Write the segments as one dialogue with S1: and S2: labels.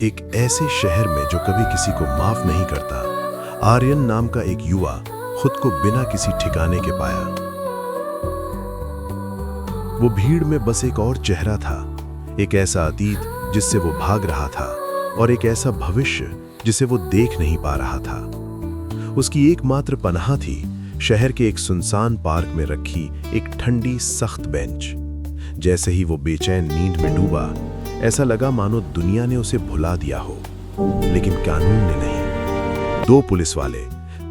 S1: एक ऐसे शहर में जो कभी किसी को माफ नहीं करता, आर्यन नाम का एक युवा खुद को बिना किसी ठिकाने के पाया। वो भीड़ में बस एक और चेहरा था, एक ऐसा अतीत जिससे वो भाग रहा था और एक ऐसा भविष्य जिसे वो देख नहीं पा रहा था। उसकी एकमात्र पनाह थी शहर के एक सुनसान पार्क में रखी एक ठंडी सख्त बेंच। जैसे ही वो बेचैन नींद में डूबा, ऐसा लगा मानो दुनिया ने उसे भुला दिया हो, लेकिन कानून ने नहीं। दो पुलिस वाले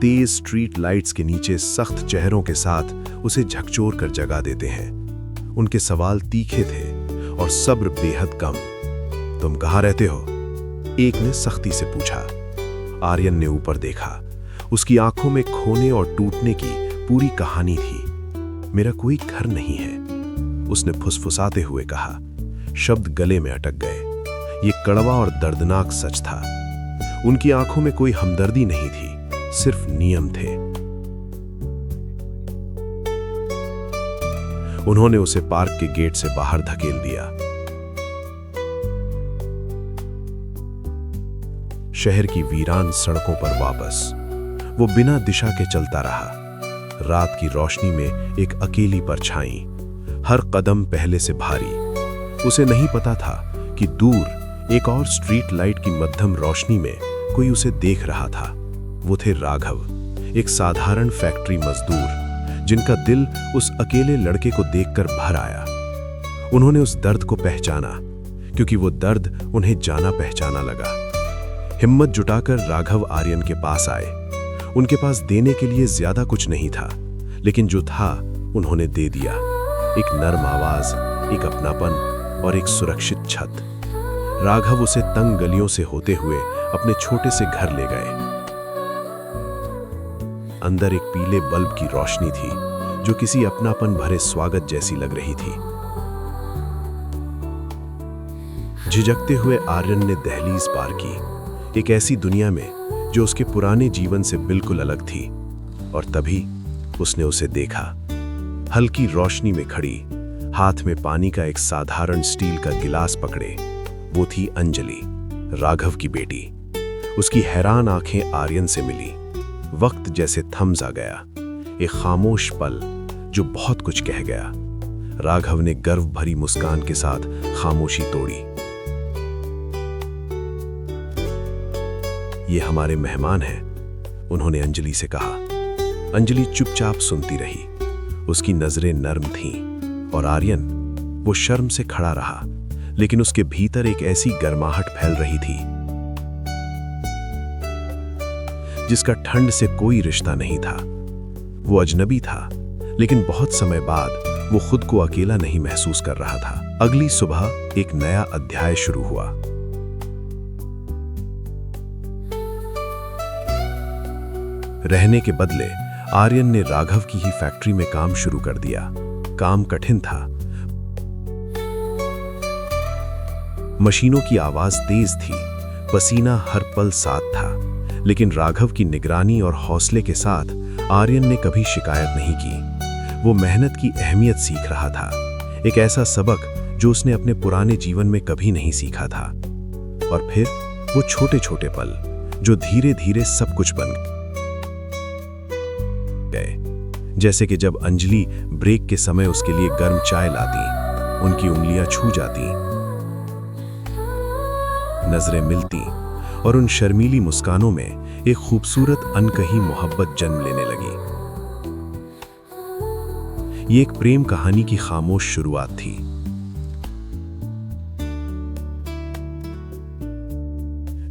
S1: तेज स्ट्रीट लाइट्स के नीचे सख्त चेहरों के साथ उसे झकझोर कर जगा देते हैं। उनके सवाल तीखे थे और सब्र बेहद कम। तुम कहाँ रहते हो? एक ने सख्ती से पूछा। आर्यन ने ऊपर देखा। उसकी आंखों में खोने और टूटने की पूरी कहानी थी। मेरा कोई घर नहीं है, उसने फुसफुसाते हुए कहा। शब्द गले में अटक गए। ये कड़वा और दर्दनाक सच था। उनकी आंखों में कोई हमदर्दी नहीं थी, सिर्फ नियम थे। उन्होंने उसे पार्क के गेट से बाहर धकेल दिया। शहर की वीरान सड़कों पर वापस वो बिना दिशा के चलता रहा। रात की रोशनी में एक अकेली परछाई, हर कदम पहले से भारी। उसे नहीं पता था कि दूर एक और स्ट्रीट लाइट की मध्यम रोशनी में कोई उसे देख रहा था। वो थे राघव, एक साधारण फैक्ट्री मजदूर जिनका दिल उस अकेले लड़के को देखकर भर आया। उन्होंने उस दर्द को पहचाना, क्योंकि वो दर्द उन्हें जाना पहचाना लगा। हिम्मत जुटाकर राघव आर्यन के पास आए। उनके पास देने के लिए ज्यादा कुछ नहीं था, लेकिन जो था उन्होंने दे दिया। एक नर्म आवाज, एक अपनापन और एक सुरक्षित छत। राघव उसे तंग गलियों से होते हुए अपने छोटे से घर ले गए। अंदर एक पीले बल्ब की रोशनी थी जो किसी अपनापन भरे स्वागत जैसी लग रही थी। झिझकते हुए आर्यन ने दहलीज पार की, एक ऐसी दुनिया में जो उसके पुराने जीवन से बिल्कुल अलग थी। और तभी उसने उसे देखा, हल्की रोशनी में खड़ी, हाथ में पानी का एक साधारण स्टील का गिलास पकड़े। वो थी अंजलि, राघव की बेटी। उसकी हैरान आंखें आर्यन से मिली। वक्त जैसे थम सा गया, एक खामोश पल जो बहुत कुछ कह गया। राघव ने गर्व भरी मुस्कान के साथ खामोशी तोड़ी। ये हमारे मेहमान हैं, उन्होंने अंजलि से कहा। अंजलि चुपचाप सुनती रही। उसकी नजरें नर्म थीं और आर्यन, वो शर्म से खड़ा रहा, लेकिन उसके भीतर एक ऐसी गर्माहट फैल रही थी जिसका ठंड से कोई रिश्ता नहीं था। वो अजनबी था, लेकिन बहुत समय बाद वो खुद को अकेला नहीं महसूस कर रहा था। अगली सुबह एक नया अध्याय शुरू हुआ। रहने के बदले आर्यन ने राघव की ही फैक्ट्री में काम शुरू कर दिया। काम कठिन था। मशीनों की आवाज तेज थी, पसीना हर पल साथ था, लेकिन राघव की निगरानी और हौसले के साथ आर्यन ने कभी शिकायत नहीं की। वो मेहनत की अहमियत सीख रहा था, एक ऐसा सबक जो उसने अपने पुराने जीवन में कभी नहीं सीखा था। और फिर वो छोटे छोटे पल जो धीरे धीरे सब कुछ बन गए। जैसे कि जब अंजलि ब्रेक के समय उसके लिए गर्म चाय लाती, उनकी उंगलियां छू जाती, नजरें मिलती और उन शर्मीली मुस्कानों में एक खूबसूरत अनकही मोहब्बत जन्म लेने लगी। ये एक प्रेम कहानी की खामोश शुरुआत थी।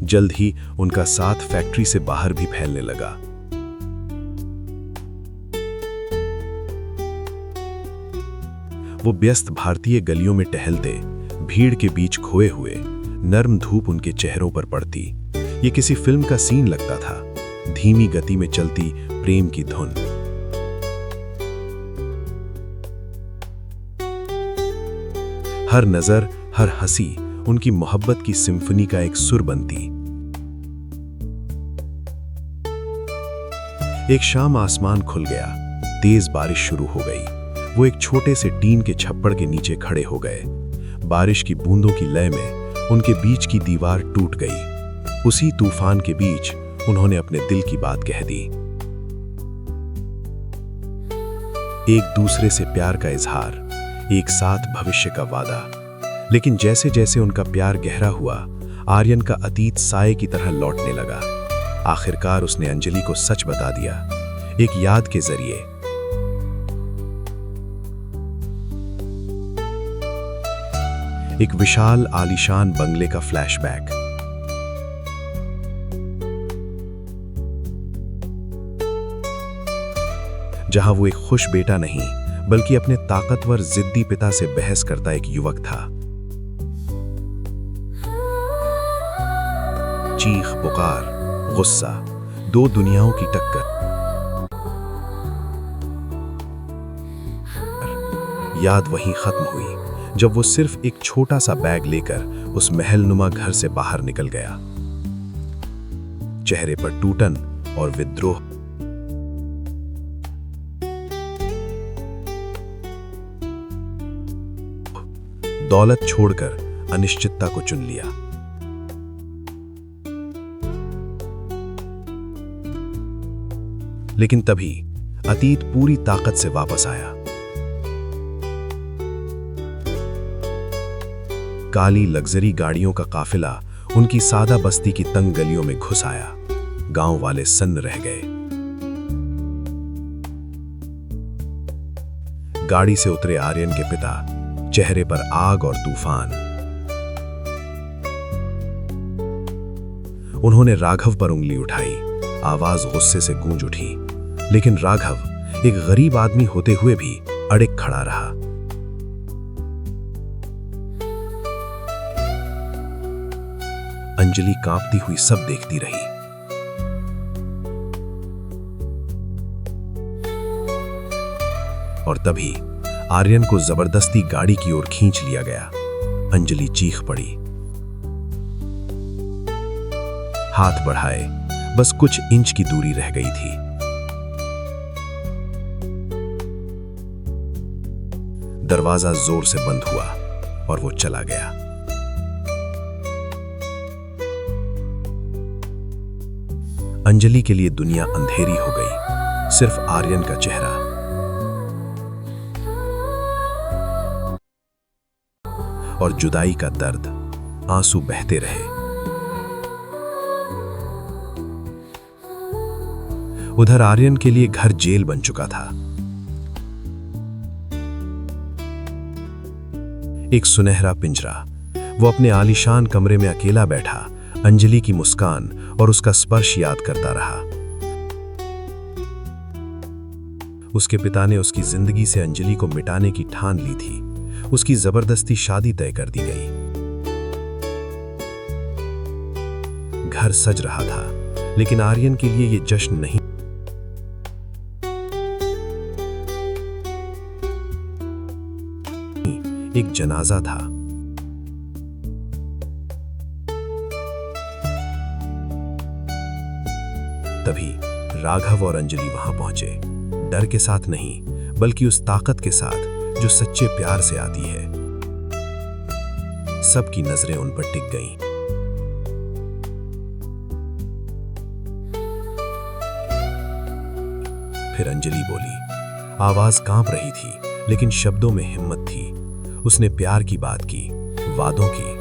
S1: जल्द ही उनका साथ फैक्ट्री से बाहर भी फैलने लगा। वो व्यस्त भारतीय गलियों में टहलते, भीड़ के बीच खोए हुए, नर्म धूप उनके चेहरों पर पड़ती। ये किसी फिल्म का सीन लगता था, धीमी गति में चलती प्रेम की धुन। हर नजर, हर हंसी उनकी मोहब्बत की सिम्फनी का एक सुर बनती। एक शाम आसमान खुल गया, तेज बारिश शुरू हो गई। वो एक छोटे से टीन के छप्पड़ के नीचे खड़े हो गए। बारिश की बूंदों की लय में उनके बीच की दीवार टूट गई। उसी तूफान के बीच उन्होंने अपने दिल की बात कह दी। एक दूसरे से प्यार का इजहार, एक साथ भविष्य का वादा। लेकिन जैसे जैसे उनका प्यार गहरा हुआ, आर्यन का अतीत साए की तरह लौटने लगा। आखिरकार उसने अंजलि को सच बता दिया, एक याद के जरिए। एक विशाल आलीशान बंगले का फ्लैशबैक। जहां वो एक खुश बेटा नहीं, बल्कि अपने ताकतवर जिद्दी पिता से बहस करता एक युवक था। चीख पुकार, गुस्सा, दो दुनियाओं की टक्कर। याद वहीं खत्म हुई जब वो सिर्फ एक छोटा सा बैग लेकर उस महलनुमा घर से बाहर निकल गया। चेहरे पर टूटन और विद्रोह। दौलत छोड़कर अनिश्चितता को चुन लिया। लेकिन तभी अतीत पूरी ताकत से वापस आया। काली लग्जरी गाड़ियों का काफिला उनकी सादा बस्ती की तंग गलियों में घुस आया। गांव वाले सन्न रह गए। गाड़ी से उतरे आर्यन के पिता, चेहरे पर आग और तूफान। उन्होंने राघव पर उंगली उठाई। आवाज गुस्से से गूंज उठी। लेकिन राघव एक गरीब आदमी होते हुए भी अड़िग खड़ा रहा। अंजलि कांपती हुई सब देखती रही। और तभी आर्यन को जबरदस्ती गाड़ी की ओर खींच लिया गया। अंजलि चीख पड़ी। हाथ बढ़ाए, बस कुछ इंच की दूरी रह गई थी। दरवाजा जोर से बंद हुआ और वो चला गया। अंजलि के लिए दुनिया अंधेरी हो गई। सिर्फ आर्यन का चेहरा। और जुदाई का दर्द। आंसू बहते रहे। उधर आर्यन के लिए घर जेल बन चुका था। एक सुनहरा पिंजरा। वो अपने आलीशान कमरे में अकेला बैठा, अंजलि की मुस्कान और उसका स्पर्श याद करता रहा। उसके पिता ने उसकी जिंदगी से अंजलि को मिटाने की ठान ली थी। उसकी जबरदस्ती शादी तय कर दी गई। घर सज रहा था, लेकिन आर्यन के लिए यह जश्न नहीं, एक जनाजा था। तभी राघव और अंजलि वहां पहुंचे। डर के साथ नहीं, बल्कि उस ताकत के साथ जो सच्चे प्यार से आती है। सबकी नजरें उन पर टिक गईं। फिर अंजलि बोली। आवाज कांप रही थी, लेकिन शब्दों में हिम्मत थी। उसने प्यार की बात की, वादों की,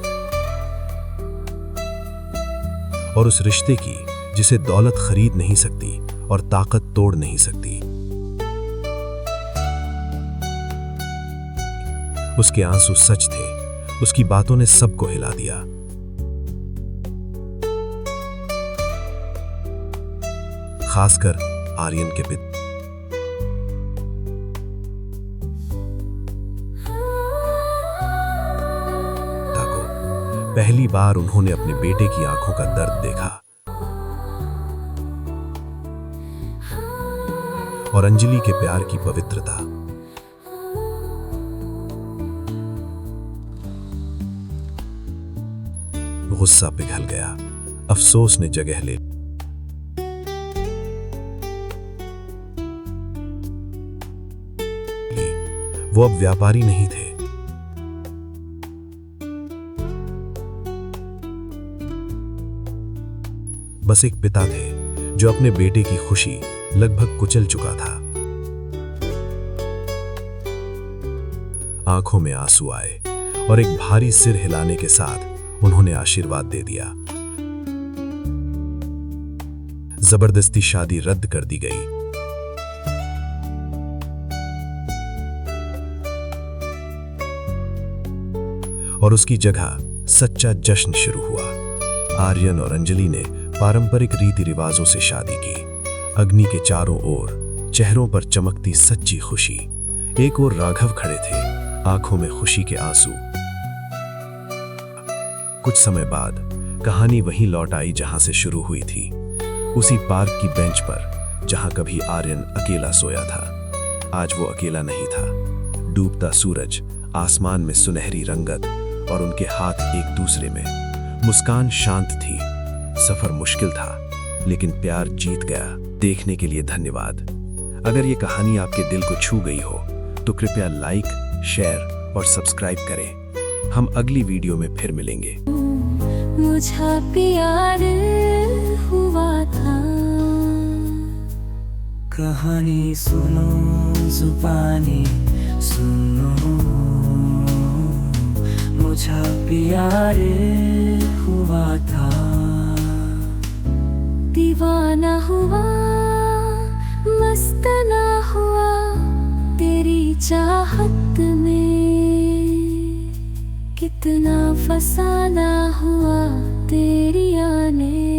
S1: और उस रिश्ते की जिसे दौलत खरीद नहीं सकती और ताकत तोड़ नहीं सकती। उसके आंसू सच थे। उसकी बातों ने सबको हिला दिया। खासकर आर्यन के पिता को। पहली बार उन्होंने अपने बेटे की आंखों का दर्द देखा। और अंजलि के प्यार की पवित्रता। गुस्सा पिघल गया। अफसोस ने जगह ले ली। वो अब व्यापारी नहीं थे, बस एक पिता थे जो अपने बेटे की खुशी लगभग कुचल चुका था। आंखों में आंसू आए और एक भारी सिर हिलाने के साथ उन्होंने आशीर्वाद दे दिया। जबरदस्ती शादी रद्द कर दी गई। और उसकी जगह सच्चा जश्न शुरू हुआ। आर्यन और अंजलि ने पारंपरिक रीति रिवाजों से शादी की। अग्नि के चारों ओर चेहरों पर चमकती सच्ची खुशी। एक ओर राघव खड़े थे, आंखों में खुशी के आंसू। कुछ समय बाद कहानी वहीं लौट आई जहां से शुरू हुई थी, उसी पार्क की बेंच पर जहां कभी आर्यन अकेला सोया था। आज वो अकेला नहीं था। डूबता सूरज, आसमान में सुनहरी रंगत और उनके हाथ एक दूसरे में। मुस्कान शांत थी। सफर मुश्किल था, लेकिन प्यार जीत गया। देखने के लिए धन्यवाद। अगर ये कहानी आपके दिल को छू गई हो तो कृपया लाइक, शेयर और सब्सक्राइब करें। हम अगली वीडियो में फिर मिलेंगे।
S2: मुझे प्यार हुआ था।
S3: कहानी सुनो, जुबानी सुनो, मुझे प्यार हुआ था।
S2: दीवाना हुआ, मस्त ना हुआ तेरी चाहत में। कितना फसाना हुआ तेरी आने